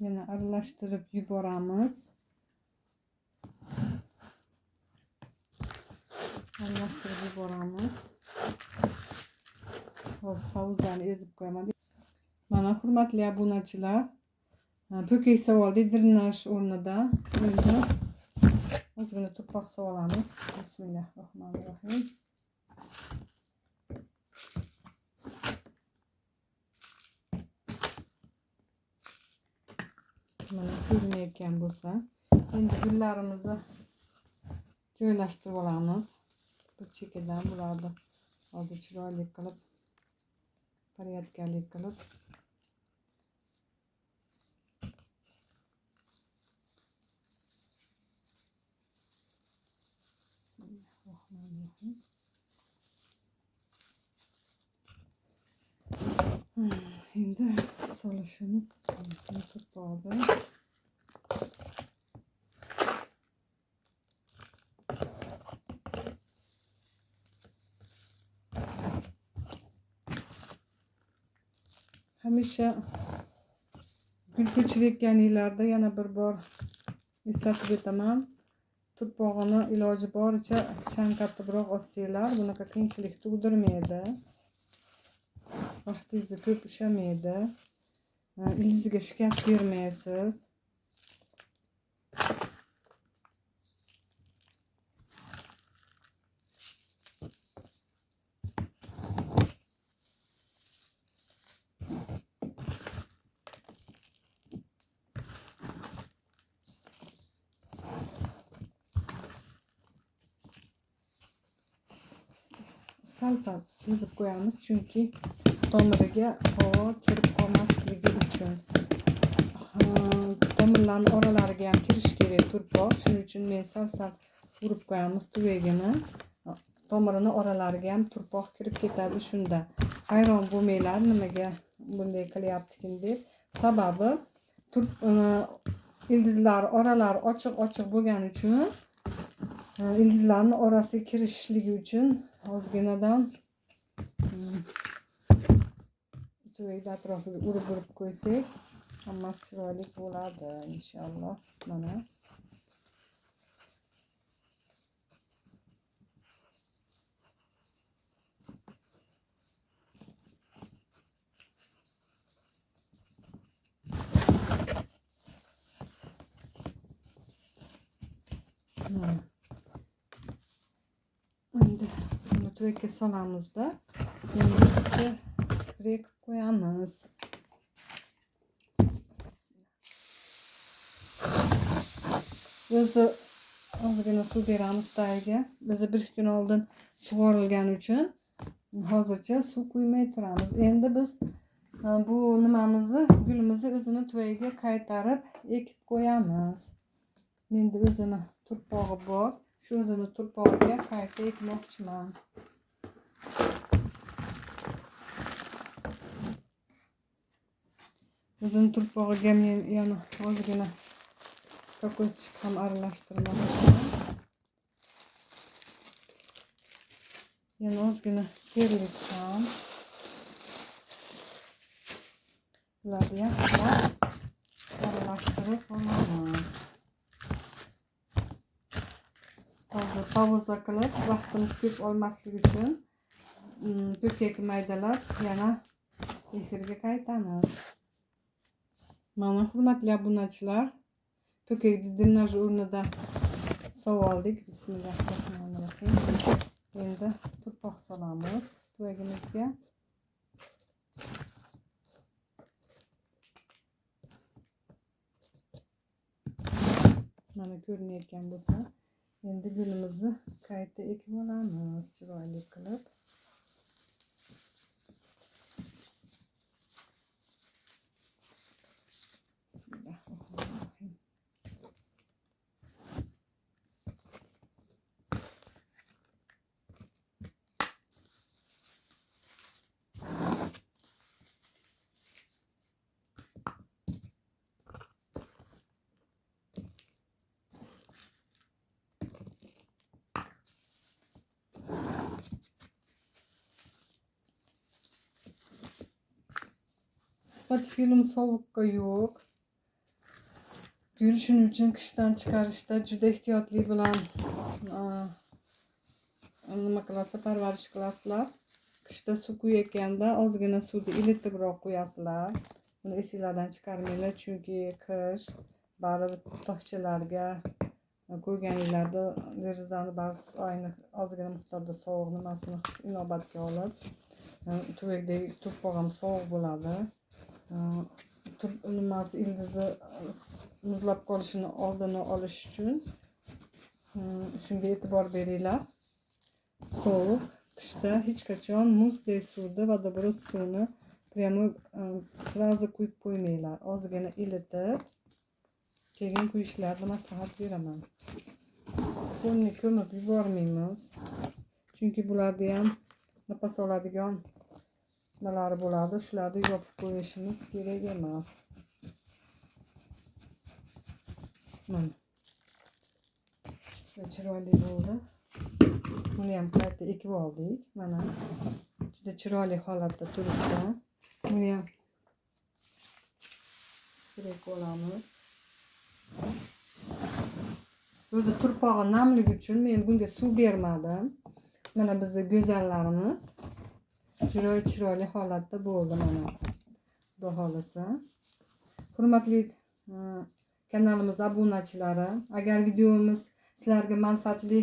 Yana aralashtirib yuboramiz. Aralashtirib yuboramiz. Hozir hovuzlarni ezib qo'yaman. Mana hurmatli obunachilar, to'kak savoldik drenaj o'rnida. Endi ozgina turpoq solamiz. Bismillahirrohmanirrohim. Mana ko'rinayotgan bo'lsa, endi gullarimizni joylashtirib olamiz. Bir chekkadan bularni hozir chiroyli qilib, porядкalik qilib endi solishimiz turpog'i. Hamisha gul ko'chirayotganinglarda yana bir bor eslatib o'taman. Turpog'ini iloji boricha chanqatibroq olsanglar, bunaqa qiyinchilik tug'dirmaydi. Vaqtingizni ko'p ushlamaydi. Ildizga shikast bermaysiz. Sal-pal ezib qo'yamiz, chunki tomiriga havo kirib qolmasligi uchun. Tomirlarning oralariga ham kirish kerak turpoq. Shuning uchun men sal-sal urib qo'yamiz tuvagini. Tomirini oralariga ham turpoq kirib ketadi shunda. Hayron bo'lmanglar, nimaga bunday qilyaptikin deb. Sababi ildizlar oralari ochiq bo'lgani uchun, ildizlarning orasiga kirishligi uchun ozginadan tuvakni atrofiga urib qo'ysak, hammasi chiroyli bo'ladi inshaalloh. Mana endi buni tuvakka solamizda, endi spray qilib qo'yamiz. O'zi ozgina suv beramiz tagiga. O'zi bir kun oldin sug'orilgani uchun hozircha suv quymay turamiz. Endi biz bu nimamizni, gulimizni o'zini tuvagiga qaytarib ekib qo'yamiz. Menda o'zini turpog'i bor. Shu o'zini turpog'iga qayta ekmoqchiman. O'zini turpog'iga men yana ozgina kokosчик ham aralashtirmoqchiman. Yana ozgina terlik ham. Bularni yaxshilab aralashtirib olamiz. Hozir pavuza qilib, vaqtimiz ko'p olmasligi uchun to'kak maydalab yana efirga qaytamiz. Mana hurmatli obunachilar, to'kakni drenaj o'rnida sovoldik. Bismillahirrohmanirrohim. Endi turpoq solamiz tuvagimizga. Mana ko'rinayotgan bo'lsa, endi gulimizni qayta ekib olamiz chiroyli qilib. Bismillahirrohmanirrohim. Portfelim sovuqqa yo'q. Gül shuning uchun qishdan chiqarishda juda ehtiyotli bilan nima qilasizlar, parvarish qilasizlar. Qishda suv quyganda ozgina suvni ilitibroq qo'yasizlar. Buni esinglardan chiqarmanglar, chunki qish baribir tokchalarga qo'yganinglarda derazani ba'zi oyni ozgina miqdorda sovuq nimasini inobatga olib, tuvakdagi to'ppoq ham sovuq bo'ladi. Nimasi ildizi muzlab qolishini oldini olish uchun shunga e'tibor beringlar. Sovuq qishda hech qachon muzdek suvni, vodoprovod suvini prямо sразу quyib qo'ymanglar. Ozgina ilitib, keyin quyishlarini maslahat beraman. Qo'lni ko'mib yubormaymiz. Chunki bularda ham nafas oladigan nimalari bo'ladi. Shularni yopib qo'yishimiz kerak emas. Mana. Chiroyli bo'ldi. Buni ham qayta ekib oldik. Mana juda chiroyli holatda turibdi. Buni ham kerak olamiz. O'zi turpog'i namligi uchun men bunga suv bermadim. Mana bizning go'zallarimiz chiroyli holatda bo'ldi mana. Xudo xolasa. Hurmatli kanalimiz obunachilari, agar videomiz sizlarga manfaatli